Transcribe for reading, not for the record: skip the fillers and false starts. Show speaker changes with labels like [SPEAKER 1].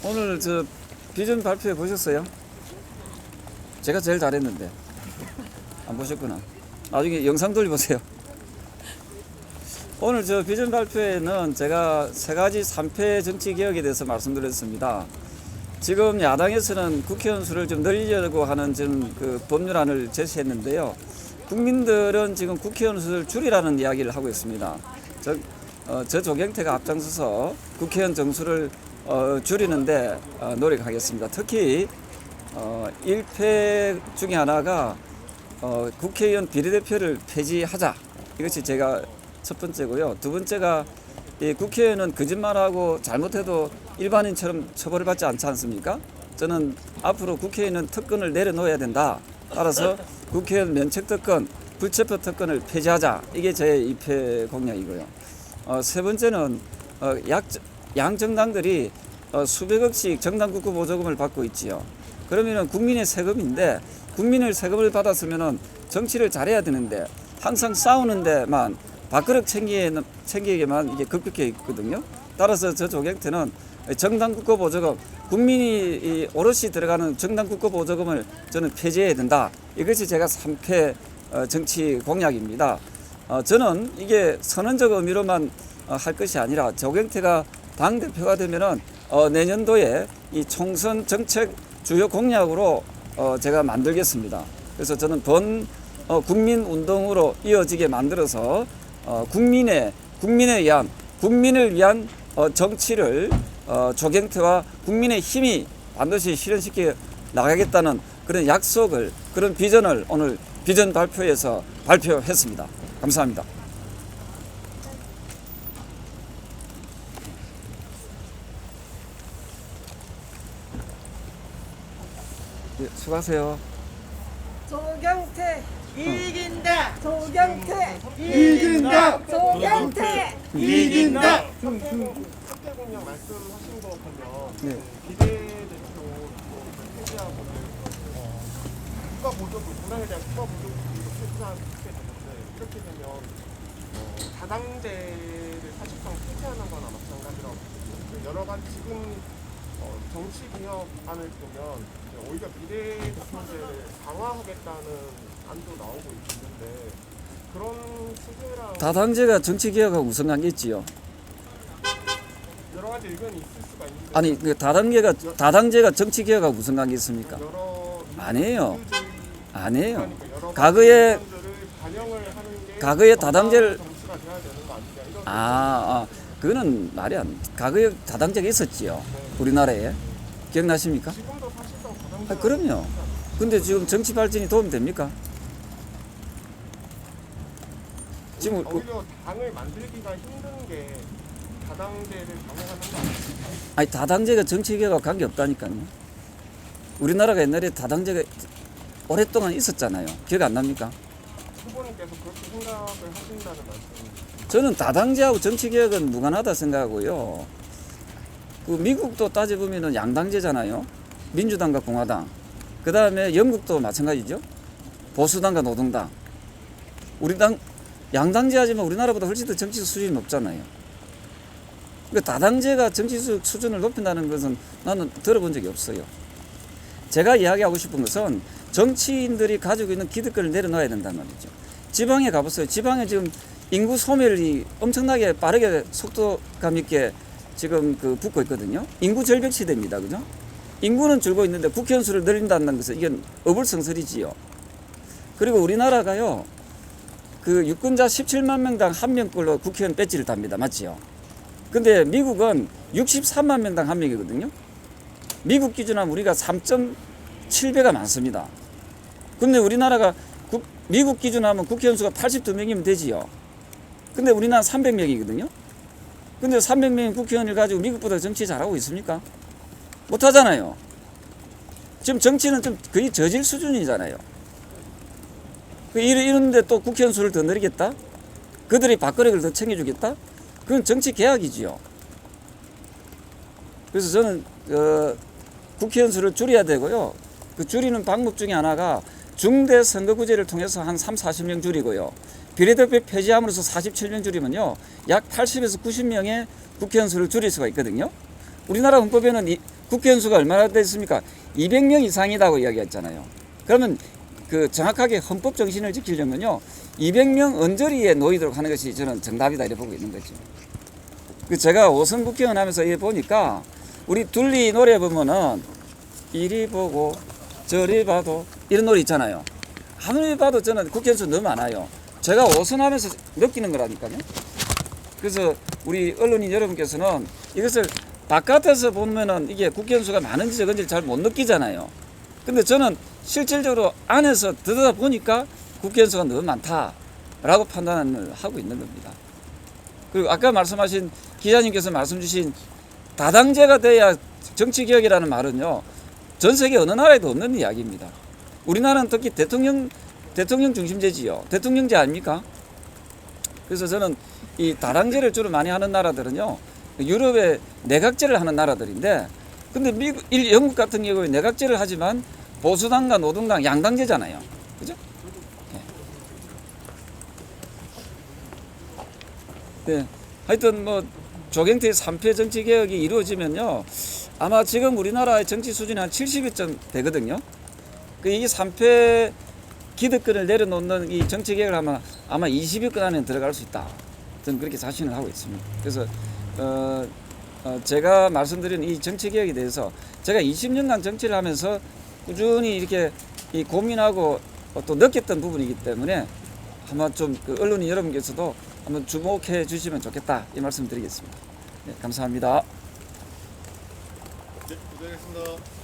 [SPEAKER 1] 오늘 저 비전 발표회 보셨어요? 제가 제일 잘했는데 안 보셨구나. 나중에 영상 돌려보세요. 오늘 저 비전 발표회는 제가 세 가지 3패 정치 개혁에 대해서 말씀드렸습니다. 지금 야당에서는 국회의원 수를 좀 늘리려고 하는 지금 그 법률안을 제시했는데요. 국민들은 지금 국회의원 수를 줄이라는 이야기를 하고 있습니다. 저 조경태가 앞장서서 국회의원 정수를 줄이는데 노력하겠습니다. 특히 1패 중에 하나가 국회의원 비례대표를 폐지하자. 이것이 제가 첫 번째고요. 두 번째가 국회의원은 거짓말하고 잘못해도 일반인처럼 처벌을 받지 않지 않습니까? 저는 앞으로 국회의원은 특권을 내려놓아야 된다. 따라서 국회의원 면책특권, 불체포 특권을 폐지하자. 이게 제 2패 공약이고요. 세 번째는 양 정당들이 수백억씩 정당 국고 보조금을 받고 있지요. 그러면은 국민의 세금인데 국민의 세금을 받았으면은 정치를 잘해야 되는데 항상 싸우는 데만 밥그릇 챙기기에만 이게 급격해 있거든요. 따라서 저 조경태는 정당 국고 보조금, 국민이 오롯이 들어가는 정당 국고 보조금을 저는 폐지해야 된다. 이것이 제가 3패 정치 공약입니다. 저는 이게 선언적 의미로만 할 것이 아니라 조경태가 당대표가 되면은 내년도에 이 총선 정책 주요 공약으로 제가 만들겠습니다. 그래서 저는 국민 운동으로 이어지게 만들어서 국민을 위한 정치를 조경태와 국민의 힘이 반드시 실현시켜 나가겠다는 그런 약속을, 그런 비전을 오늘 비전 발표에서 발표했습니다. 감사합니다. 네, 수고하세요.
[SPEAKER 2] 조경태
[SPEAKER 3] 이긴다.
[SPEAKER 2] 조경태
[SPEAKER 3] 이긴다.
[SPEAKER 2] 조경태
[SPEAKER 3] 이긴다.
[SPEAKER 4] 확대 공약 말씀하신 거 보면
[SPEAKER 1] 네.
[SPEAKER 4] 비례대표 폐지하고 국가 보조금, 문화에 대한 국가 보조금 폐지하게 되는데 이렇게 되면 다당제를 사실상 폐지하는 거나 마찬가지라고 보거든요. 여러 가지 지금 정치 개혁안을 보면 오히려 비례대표제를 강화하겠다는 안도 나오고 있는데 그런 추세랑
[SPEAKER 1] 다당제가 정치개혁하고 무슨 관계있지요?
[SPEAKER 4] 여러 가지 의견이 있을 수가 있는데
[SPEAKER 1] 아니, 그 다당제가 정치개혁하고 무슨 관계 있습니까?
[SPEAKER 4] 여러
[SPEAKER 1] 아니에요. 아니에요.
[SPEAKER 4] 그러니까 여러
[SPEAKER 1] 과거에
[SPEAKER 4] 의견들을 반영을 하는 게
[SPEAKER 1] 과거에 다당제를
[SPEAKER 4] 정치가 돼야 되는 거 아니냐 이런
[SPEAKER 1] 그거는 말이 안. 과거에 다당제가 있었지요. 우리나라에. 기억나십니까?
[SPEAKER 4] 지금도 사실상 다당제
[SPEAKER 1] 그럼요. 근데 지금 정치 발전이 도움이 됩니까? 지금
[SPEAKER 4] 오히려 당을 만들기가 힘든 게 다당제를 강화하는 거 아니에요?
[SPEAKER 1] 아니 다당제가 정치개혁과 관계 없다니까요. 우리나라가 옛날에 다당제가 오랫동안 있었잖아요. 기억 안 납니까?
[SPEAKER 4] 후보님께서 그렇게 생각을 하신다는 말씀이시죠?
[SPEAKER 1] 저는 다당제하고 정치개혁은 무관하다 생각하고요. 그 미국도 따져보면은 양당제잖아요. 민주당과 공화당. 그 다음에 영국도 마찬가지죠. 보수당과 노동당. 우리 당 양당제 하지만 우리나라보다 훨씬 더 정치 수준이 높잖아요. 그러니까 다당제가 정치 수준을 높인다는 것은 나는 들어본 적이 없어요. 제가 이야기하고 싶은 것은 정치인들이 가지고 있는 기득권을 내려놔야 된다는 말이죠. 지방에 가보세요. 지방에 지금 인구 소멸이 엄청나게 빠르게 속도감 있게 지금 붙고 있거든요. 인구 절벽 시대입니다. 그죠? 인구는 줄고 있는데 국회의원 수를 늘린다는 것은 이건 어불성설이지요. 그리고 우리나라가요. 그 유권자 17만 명당 한 명꼴로 국회의원 배지를 답니다. 맞지요? 근데 미국은 63만 명당 한 명이거든요. 미국 기준하면 우리가 3.7배가 많습니다. 근데 우리나라가 미국 기준하면 국회의원 수가 82명이면 되지요. 근데 우리나라 300명이거든요. 근데 300명의 국회의원을 가지고 미국보다 정치 잘하고 있습니까? 못하잖아요. 지금 정치는 좀 거의 저질 수준이잖아요. 이런데 또 국회의원 수를 더 늘리겠다? 그들이 밥그릇을 더 챙겨주겠다? 그건 정치 개혁이지요. 그래서 저는 국회의원 수를 줄여야 되고요. 그 줄이는 방법 중에 하나가 중대 선거구제를 통해서 한 40명 줄이고요. 비례대표 폐지함으로써 47명 줄이면요. 약 80에서 90명의 국회의원 수를 줄일 수가 있거든요. 우리나라 헌법에는 국회의원 수가 얼마나 됐습니까? 200명 이상이라고 이야기했잖아요. 그러면 그 정확하게 헌법 정신을 지키려면요, 200명 언저리에 놓이도록 하는 것이 저는 정답이다 이렇게 보고 있는 거죠. 그 제가 5선 국회의원 하면서 이게 보니까 우리 둘리 노래 보면은 이리 보고 저리 봐도 이런 노래 있잖아요. 아무리 봐도 저는 국회의원 수 너무 많아요. 제가 5선 하면서 느끼는 거라니까요. 그래서 우리 언론인 여러분께서는 이것을 바깥에서 보면은 이게 국회의원 수가 많은지 적은지 잘 못 느끼잖아요. 근데 저는 실질적으로 안에서 들여다 보니까 국회의원 수가 너무 많다라고 판단을 하고 있는 겁니다. 그리고 아까 말씀하신 기자님께서 말씀 주신 다당제가 돼야 정치개혁이라는 말은요, 전 세계 어느 나라에도 없는 이야기입니다. 우리나라는 특히 대통령 중심제지요. 대통령제 아닙니까? 그래서 저는 이 다당제를 주로 많이 하는 나라들은요, 유럽의 내각제를 하는 나라들인데, 근데 영국 같은 경우에 내각제를 하지만 보수당과 노동당 양당제잖아요. 그죠? 네. 하여튼 뭐 조경태의 3패 정치개혁이 이루어지면요, 아마 지금 우리나라의 정치 수준이 한 70여 되거든요. 이게 3패 기득권을 내려놓는 이 정치개혁을 하면 아마 20위권 안에 들어갈 수 있다. 저는 그렇게 자신을 하고 있습니다. 그래서 제가 말씀드린 이 정치개혁에 대해서 제가 20년간 정치를 하면서 꾸준히 이렇게 고민하고 또 느꼈던 부분이기 때문에 아마 좀 그 언론인 여러분께서도 한번 주목해 주시면 좋겠다 이 말씀 드리겠습니다. 네, 감사합니다.
[SPEAKER 3] 네, 고생하셨습니다.